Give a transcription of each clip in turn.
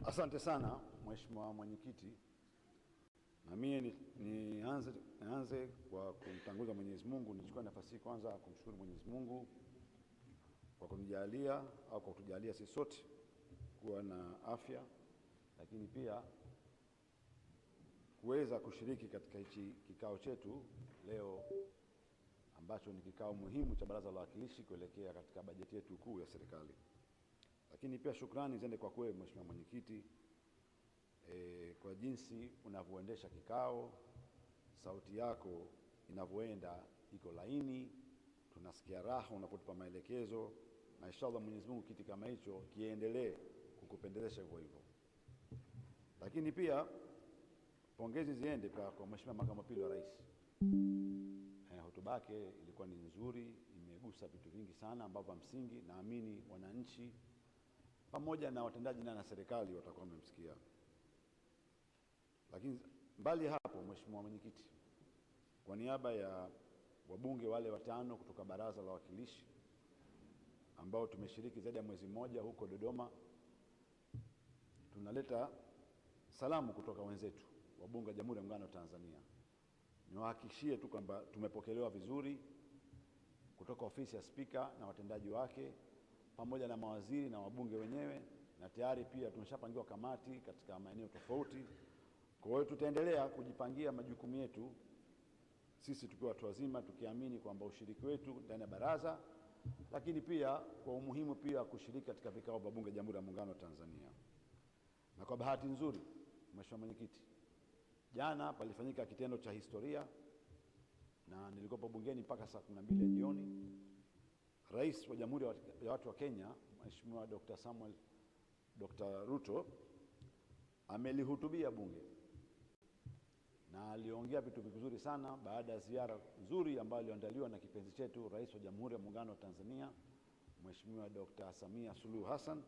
Asante sana Mheshimiwa Mwenyekiti, na mimi nianze kwa kumtanguza Mwenyezi Mungu. Nichukue nafasi hii kwanza kumshukuru Mwenyezi Mungu kwa kunijalia au kwa kutujalia sisi sote kuwa na afya, lakini pia kuweza kushiriki katika hichi kikao chetu leo ambacho ni kikao muhimu cha Baraza la Wawakilishi kuelekea katika bajeti yetu kuu ya serikali. Lakini pia shukrani ziende kwa wewe Mheshimiwa Mwenyekiti kwa jinsi unavyoendesha kikao, sauti yako inavyoenda iko laini, tunasikia raha unapotupa maelekezo, na inshallah Mwenyezi Mungu kiti kama hicho kiendelee kukupendezesha hivyo hivyo. Lakini pia pongezi ziende kwa Mheshimiwa Makamu wa Pili wa Rais. Hotuba yake ilikuwa ni nzuri, imegusa vitu vingi sana ambavyo msingi naamini wananchi pamoja na watendaji na serikali watakuwa wamemsikia. Lakini mbali hapo, Mheshimiwa Mwenyekiti, kwa niaba ya wabunge wale watano kutoka Baraza la Wawakilishi ambao tumeshiriki zaidi ya mwezi mmoja huko Dodoma, tunaleta salamu kutoka wenzetu wabunge wa Jamhuri ya Muungano wa Tanzania. Niwahakikishie tu kwamba tumepokelewa vizuri kutoka ofisi ya Spika na watendaji wake pamoja na mawaziri na wabunge wenyewe, na tayari pia tumeshapangiwa kamati katika maeneo tofauti. Kwa hiyo tutaendelea kujipangia majukumu yetu sisi tukiwa watu wazima, tukiamini kwamba ushiriki wetu ndani ya baraza, lakini pia kwa umuhimu pia kushiriki katika vikao vya bunge Jamhuri ya Muungano wa Tanzania. Na kwa bahati nzuri, Mheshimiwa Mwenyekiti, jana palifanyika kitendo cha historia na nilikuwa bungeni mpaka saa 12 ya jioni. Rais wa Jamhuri ya Watu wa Kenya, Mheshimiwa Dr. Ruto amelihutubia bunge na aliongea vitu vizuri sana baada ya ziara nzuri ambayo iliandaliwa na kipenzi chetu Rais wa Jamhuri ya Muungano wa Tanzania, Mheshimiwa Dr. Samia Suluhu Hassan.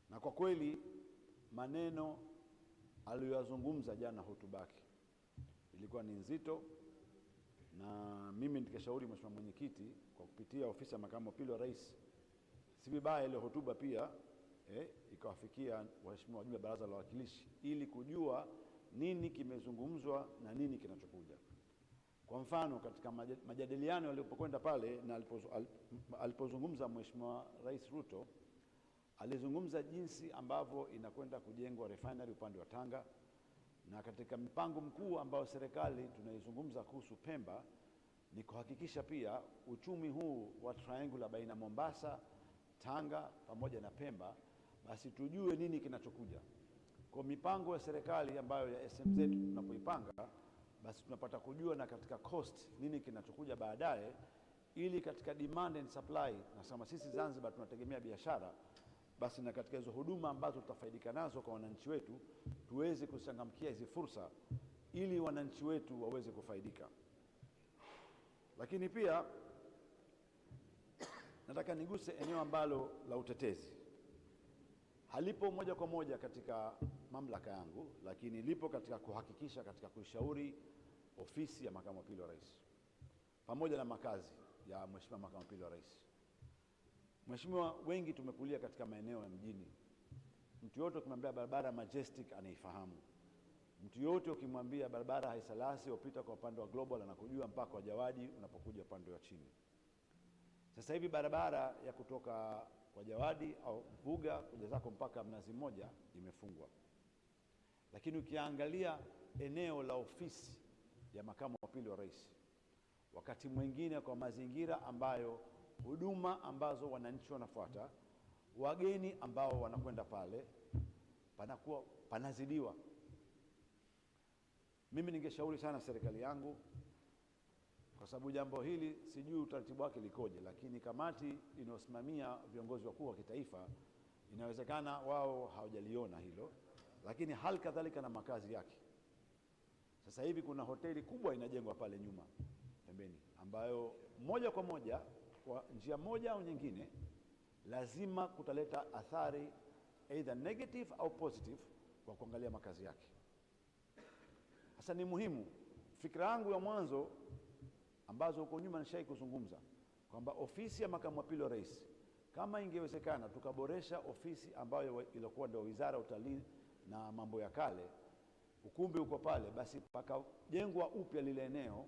Na kwa kweli maneno aliyozungumza jana hotuba yake ilikuwa ni nzito, na mimi nikashauri Mheshimiwa Mwenyekiti kwa kupitia ofisi ya Makamu wa Pili wa Rais, si vibaya ile hotuba pia ikawafikia waheshimiwa wajumbe wa Baraza la Wawakilishi ili kujua nini kimezungumzwa na nini kinachokuja. Kwa mfano, katika majadiliano yalipokwenda pale na alipozungumza Mheshimiwa Rais Ruto, alizungumza jinsi ambavyo inakwenda kujengwa refinery upande wa Tanga, na katika mpango mkuu ambao serikali tunaizungumza kuhusu Pemba ni kuhakikisha pia uchumi huu wa triangle baina Mombasa, Tanga pamoja na Pemba, basi tujue nini kinachokuja. Kwa mipango ya serikali ambayo ya SMZ tunapoipanga, basi tunapata kujua na katika cost nini kinachokuja baadaye, ili katika demand and supply, na kama sisi Zanzibar tunategemea biashara, basi na katika hizo huduma ambazo tutafaidika nazo kwa wananchi wetu tuweze kuchangamkia hizi fursa ili wananchi wetu waweze kufaidika. Lakini pia nataka niguse eneo ambalo la utetezi. Halipo moja kwa moja katika mamlaka yangu, lakini lipo katika kuhakikisha katika kushauri ofisi ya Makamu wa Pili wa Rais pamoja na makazi ya Mheshimiwa Makamu wa Pili wa Rais. Mheshimiwa, wengi tumekulia katika maeneo ya mjini. Mtu yote ukimwambia barabara Majestic anaifahamu. Mtu yote ukimwambia barabara Haisalasi upita kwa upande wa Global anakujua mpaka wa Jawadi unapokuja upande wa chini. Sasa hivi barabara ya kutoka kwa Jawadi au Vuga kuja zako mpaka Mnazi Mmoja imefungwa. Lakini ukiangalia eneo la ofisi ya Makamu wa Pili wa Rais, wakati mwingine kwa mazingira ambayo huduma ambazo wananchi wanafuata, wageni ambao wanakwenda pale, panakuwa panazidiwa. Mimi ningeshauri sana serikali yangu, kwa sababu jambo hili sijui utaratibu wake likoje, lakini kamati inayosimamia viongozi wakuu wa kitaifa inawezekana wao hawajaliona hilo, lakini hali kadhalika na makazi yake. Sasa hivi kuna hoteli kubwa inajengwa pale nyuma pembeni, ambayo moja kwa moja kwa njia moja au nyingine lazima kutaleta athari either negative au positive kwa kuangalia makazi yake. Sasa ni muhimu, fikra yangu ya mwanzo ambazo huko nyuma nishai kuzungumza kwamba ofisi ya Makamu wa Pili wa Rais Kama ingewezekana tukaboresha ofisi ambayo ilikuwa ndio Wizara ya Utalii na Mambo ya Kale, ukumbi uko pale, basi pakajengwa upya lile eneo,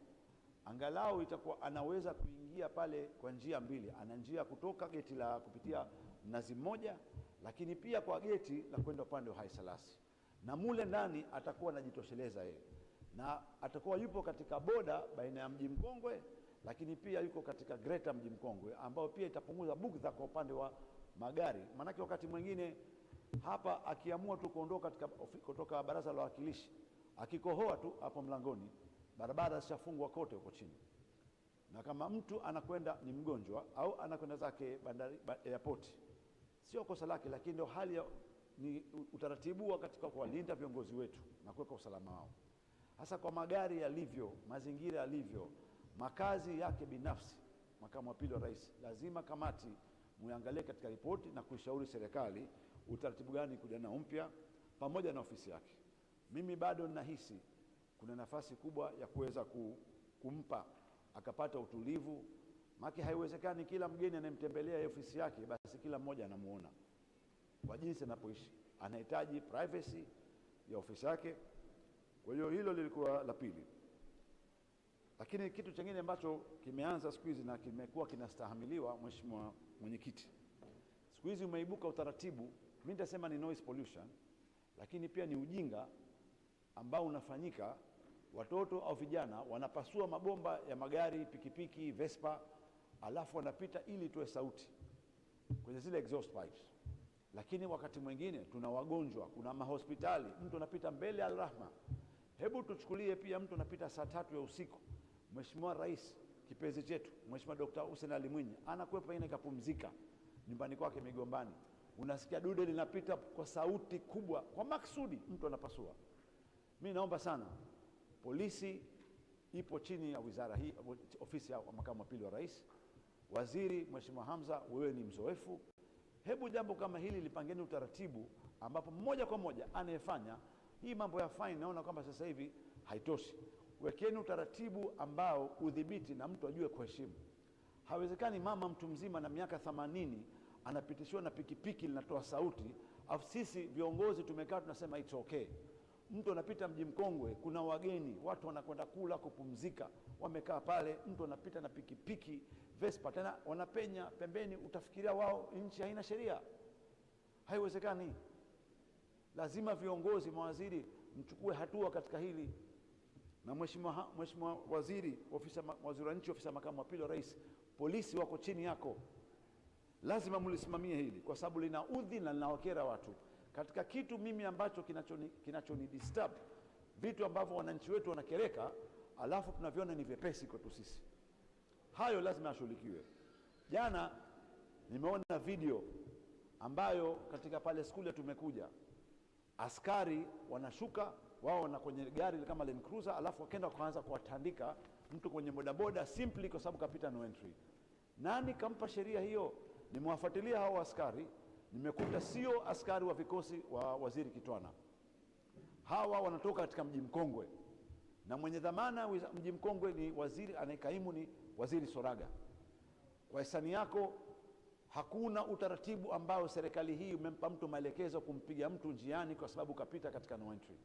angalau itakuwa anaweza kuingia pale kwa njia mbili. Ana njia kutoka geti la kupitia Mnazi Mmoja, lakini pia kwa geti la kwenda upande wa Hai Salasi, na mule ndani atakuwa anajitosheleza yeye, na atakuwa yupo katika boda baina ya Mji Mkongwe, lakini pia yuko katika Greater Mji Mkongwe, ambao pia itapunguza bugdha kwa upande wa magari. Maanake wakati mwingine hapa akiamua tu kuondoka kutoka Baraza la Wawakilishi, akikohoa tu hapo mlangoni, barabara zishafungwa kote huko chini. Na kama mtu anakwenda ni mgonjwa au anakwenda zake bandari airport, sio kosa lake, lakini ndio hali ya ni utaratibu wa katika kuwalinda viongozi wetu na kuweka usalama wao. Hasa kwa magari yalivyo, mazingira yalivyo, makazi yake binafsi, Makamu wa Pili wa Rais, lazima kamati muangalie katika ripoti na kuishauri serikali utaratibu gani kuja na mpya pamoja na ofisi yake. Mimi bado ninahisi kuna nafasi kubwa ya kuweza kumpa akapata utulivu, maana haiwezekani kila mgeni anayemtembelea ofisi yake basi kila mmoja anamuona kwa jinsi anapoishi. Anahitaji privacy ya ofisi yake. Kwa hiyo hilo lilikuwa la pili. Lakini kitu kingine ambacho kimeanza siku hizi na kimekuwa kinastahamiliwa, Mheshimiwa Mwenyekiti, siku hizi umeibuka utaratibu, mimi nitasema ni noise pollution, lakini pia ni ujinga ambao unafanyika. Watoto au vijana wanapasua mabomba ya magari, pikipiki, Vespa, alafu wanapita ili toe sauti kwenye zile exhaust pipes. Lakini wakati mwingine tuna wagonjwa, kuna mahospitali, mtu anapita mbele ya Al-Rahma. Hebu tuchukulie pia mtu anapita saa 3 ya usiku. Mheshimiwa Rais kipenzi chetu, Mheshimiwa Dr. Hussein Ali Mwinyi, anakuwepo ina kapumzika nyumbani kwake Migombani. Unasikia dude linapita kwa sauti kubwa, kwa maksudi mtu anapasua. Mimi naomba sana, polisi ipo chini ya wizara hii, ofisi ya Makamu wa Pili wa Rais. Waziri Mheshimiwa Hamza, wewe ni mzoefu. Hebu jambo kama hili lipangeni utaratibu ambapo moja kwa moja anayefanya hii mambo ya fine, naona kwamba sasa hivi haitoshi. Wekeni utaratibu ambao udhibiti na mtu ajue kuheshimu. Hawezekani mama mtu mzima na miaka 80 anapitishiwa na pikipiki linatoa sauti, afu sisi viongozi tumekaa tunasema it's okay. Mtu anapita Mji Mkongwe, kuna wageni, watu wanakwenda kula kupumzika, wamekaa pale, mtu anapita na pikipiki, Vespa, tena wanapenya pembeni, utafikiria wao nchi haina sheria. Haiwezekani. Lazima viongozi, mawaziri, mchukue hatua katika hili. Na Mheshimiwa Waziri, Waziri wa Nchi, Ofisi ya Makamu wa Pili wa Rais, polisi wako chini yako. Lazima mlisimamie hili kwa sababu linaudhi na linawakera watu. Katika kitu mimi ambacho kinachoni disturb, vitu ambavyo wananchi wetu wanakereka, alafu tunaviona ni vyepesi kwetu sisi. Hayo lazima yashughulikiwe. Jana nimeona video ambayo katika pale skuli tumekuja, askari wanashuka wao na kwenye gari kama Land Cruiser, alafu wakaenda kuanza kuwatandika mtu kwenye bodaboda simply kwa sababu kapita no entry. Nani kampa sheria hiyo? Nimewafuatilia hao askari, nimekuta sio askari wa vikosi wa Waziri Kitwana. Hawa wanatoka katika Mji Mkongwe, na mwenye dhamana Mji Mkongwe ni waziri anayekaimu ni Waziri Soraga. Kwa hisani yako, hakuna utaratibu ambao serikali hii umempa mtu maelekezo kumpiga mtu njiani kwa sababu kapita katika no entry.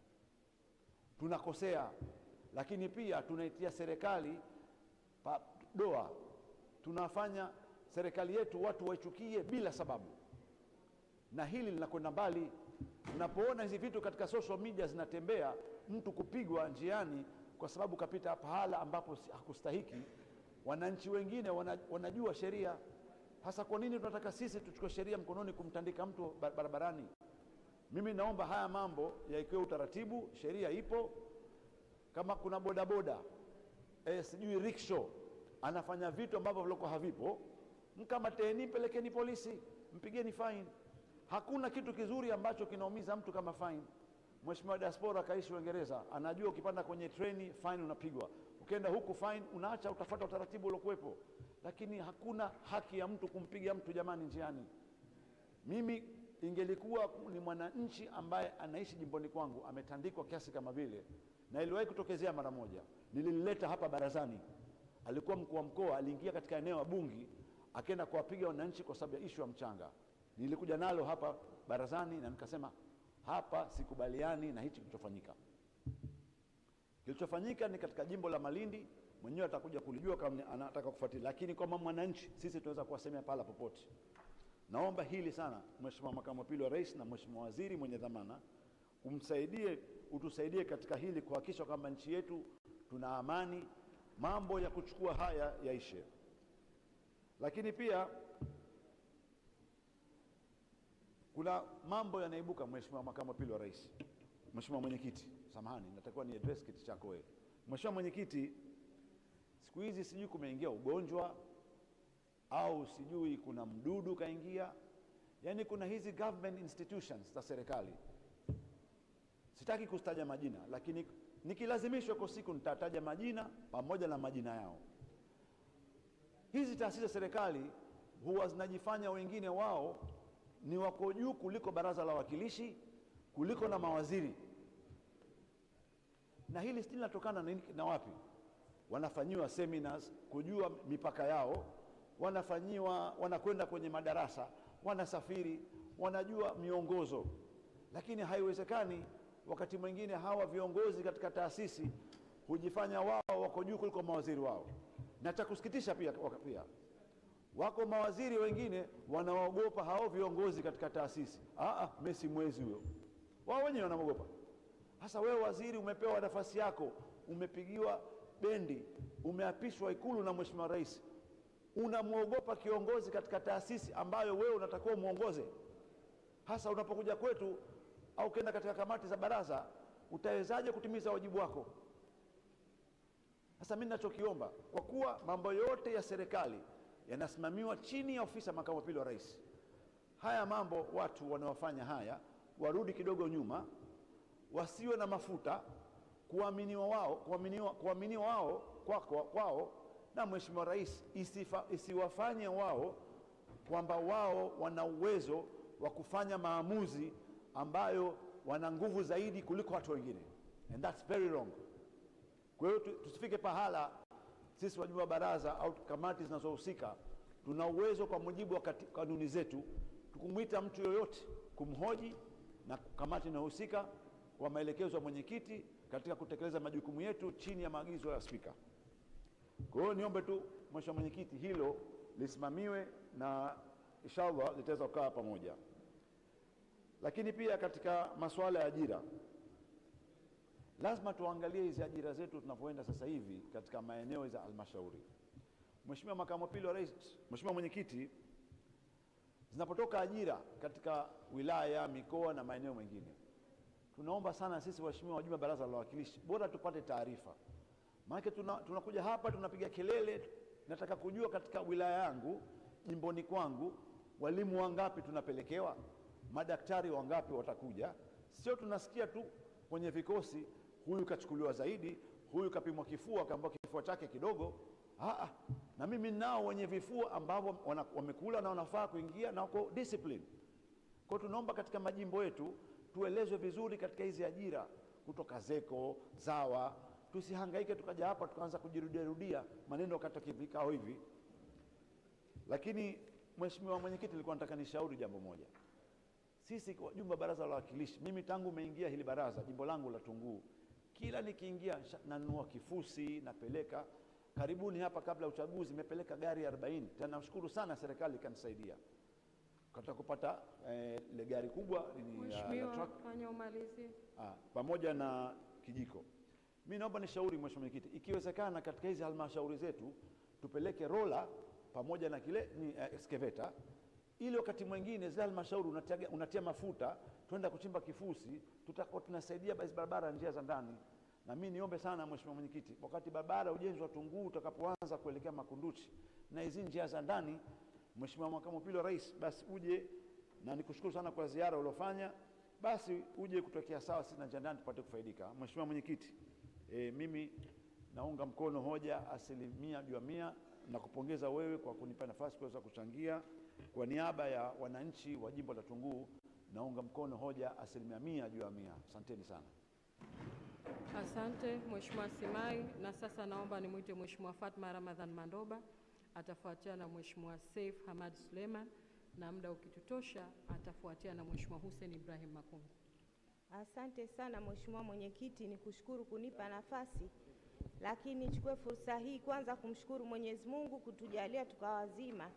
Tunakosea, lakini pia tunaitia serikali doa. Tunafanya serikali yetu watu waichukie bila sababu, na hili linakwenda mbali. Unapoona hizi vitu katika social media zinatembea, mtu kupigwa njiani kwa sababu kapita pahala ambapo hakustahiki, wananchi wengine wanajua sheria. Hasa kwa nini tunataka sisi tuchukue sheria mkononi kumtandika mtu barabarani? Mimi naomba haya mambo yaikiwe utaratibu, sheria ipo. Kama kuna bodaboda, sijui rickshaw, anafanya vitu ambavyo vilikuwa havipo, mkamateni, pelekeni polisi, mpigeni fine. Hakuna kitu kizuri ambacho kinaumiza mtu kama fine. Mheshimiwa Diaspora kaishi Uingereza, anajua ukipanda kwenye treni fine unapigwa. Ukienda huku fine unaacha, utafuata utaratibu uliokuwepo. Lakini hakuna haki ya mtu kumpiga mtu jamani njiani. Mimi ingelikuwa ni mwananchi ambaye anaishi jimboni kwangu ametandikwa kiasi kama vile, na iliwahi kutokezea mara moja, nilileta hapa barazani. Alikuwa mkuu wa mkoa, aliingia katika eneo la Bungi, akaenda kuwapiga wananchi kwa sababu ya issue ya mchanga. Nilikuja nalo hapa barazani na nikasema hapa sikubaliani na hichi kilichofanyika. Kilichofanyika ni katika jimbo la Malindi, mwenyewe atakuja kulijua kama anataka kufuatilia, lakini kama mwananchi sisi tunaweza kuwasemea pala popote. Naomba hili sana Mheshimiwa Makamu wa Pili wa Rais na Mheshimiwa Waziri mwenye dhamana, utusaidie katika hili kuhakikisha kwamba nchi yetu tuna amani, mambo ya kuchukua haya yaishe. Lakini pia kuna mambo yanaibuka Mheshimiwa Makamu wa Pili wa Rais. Mheshimiwa Mwenyekiti, samahani, natakiwa ni address kiti chako wewe. Mheshimiwa Mwenyekiti, siku hizi sijui kumeingia ugonjwa au sijui kuna mdudu kaingia. Yaani kuna hizi government institutions za serikali. Sitaki kustaja majina, lakini nikilazimishwa kwa siku nitataja majina pamoja na majina yao. Hizi taasisi za serikali huwa zinajifanya wengine wao ni wako juu kuliko Baraza la Wawakilishi, kuliko na mawaziri. Na hili stili linatokana na wapi? Wanafanyiwa seminars kujua mipaka yao, wanakwenda kwenye madarasa, wanasafiri, wanajua miongozo. Lakini haiwezekani wakati mwingine hawa viongozi katika taasisi hujifanya wao wako juu kuliko mawaziri wao. Na cha kusikitisha pia wako mawaziri wengine wanaogopa hao viongozi katika taasisi. Mimi si mwezi huyo. Wao wenyewe wanaogopa. Sasa wewe waziri umepewa nafasi yako, umepigiwa bendi, umeapishwa Ikulu na Mheshimiwa Rais. Unamuogopa kiongozi katika taasisi ambayo wewe unatakiwa muongoze. Hasa unapokuja kwetu au kenda katika kamati za baraza, utawezaje kutimiza wajibu wako? Sasa mimi ninachokiomba, kwa kuwa mambo yote ya serikali yanasimamiwa chini ya ofisi ya Makamu wa Pili wa Rais, haya mambo watu wanaofanya haya warudi kidogo nyuma, wasiwe na mafuta, kuaminiwa wao kwao na Mheshimiwa Rais isiwafanye wao kwamba wao wana uwezo wa kufanya maamuzi ambayo wana nguvu zaidi kuliko watu wengine, and that's very wrong. Kwa hiyo tusifike pahala sisi wajumbe wa baraza au kamati zinazohusika tuna uwezo kwa mujibu wa kanuni zetu tukumuita mtu yoyote kumhoji na kamati inayohusika kwa maelekezo ya mwenyekiti katika kutekeleza majukumu yetu chini ya maagizo ya Spika. Kwa hiyo niombe tu Mheshimiwa Mwenyekiti, hilo lisimamiwe na inshallah litaweza kukaa pamoja. Lakini pia katika masuala ya ajira, lazima tuangalie hizi ajira zetu tunapoenda sasa hivi katika maeneo za halmashauri. Mheshimiwa Makamu wa Pili wa Rais, Mheshimiwa Mwenyekiti, zinapotoka ajira katika wilaya, mikoa na maeneo mengine, tunaomba sana sisi waheshimiwa wajumbe Baraza la Wawakilishi bora tupate taarifa. Maana tunakuja hapa tunapiga kelele, nataka kujua katika wilaya yangu, jimboni kwangu, walimu wangapi tunapelekewa, madaktari wangapi watakuja. Sio tunasikia tu kwenye vikosi, huyu kachukuliwa zaidi, huyu kapimwa kifua kaambiwa kifua chake kidogo. Na mimi nao wenye vifua ambao wamekula na wanafaa kuingia na wako discipline. Kwa tunaomba katika majimbo yetu tuelezwe vizuri katika hizi ajira kutoka ZECO, ZAWA. Tusihangaike tukaja hapa tukaanza kujirudia maneno katika vikao hivi. Lakini Mheshimiwa Mwenyekiti, nilikuwa nataka nishauri jambo moja. Sisi kwa jumba Baraza la Wawakilishi, mimi tangu umeingia hili baraza, jimbo langu la Tunguu, kila nikiingia nanunua kifusi napeleka. Karibuni hapa kabla ya uchaguzi nimepeleka gari 40. Tena nashukuru sana serikali ikanisaidia. Katika kupata ile gari kubwa Mheshimiwa, fanya umalizi. Pamoja na kijiko. Mimi naomba nishauri Mheshimiwa Mwenyekiti, ikiwezekana katika hizi halmashauri zetu tupeleke rola pamoja na kile excavator, ili wakati mwingine zile halmashauri unatia mafuta, twenda kuchimba kifusi, tutakuwa tunasaidia basi barabara, njia za ndani. Na mimi niombe sana Mheshimiwa Mwenyekiti, wakati barabara ujenzi wa Tunguu utakapoanza kuelekea Makunduchi na hizi njia za ndani, Mheshimiwa Makamu wa Pili wa Rais, basi uje, na nikushukuru sana kwa ziara uliofanya, basi uje kutokea sawa sisi na njia ndani tupate kufaidika. Mheshimiwa Mwenyekiti, mimi naunga mkono hoja 100% na kupongeza wewe kwa kunipa nafasi kuweza kuchangia kwa niaba ya wananchi wa jimbo la Tunguu. Naunga mkono hoja 100%. Asanteni sana. Asante Mheshimiwa Simai, na sasa naomba nimwite Mheshimiwa Fatma Ramadhan Mandoba atafuatia na Mheshimiwa Saif Hamad Suleiman, na muda ukitutosha atafuatia na Mheshimiwa Hussein Ibrahim Makungu. Asante sana Mheshimiwa Mwenyekiti, nikushukuru kunipa nafasi, lakini nichukue fursa hii kwanza kumshukuru Mwenyezi Mungu kutujalia tukawa wazima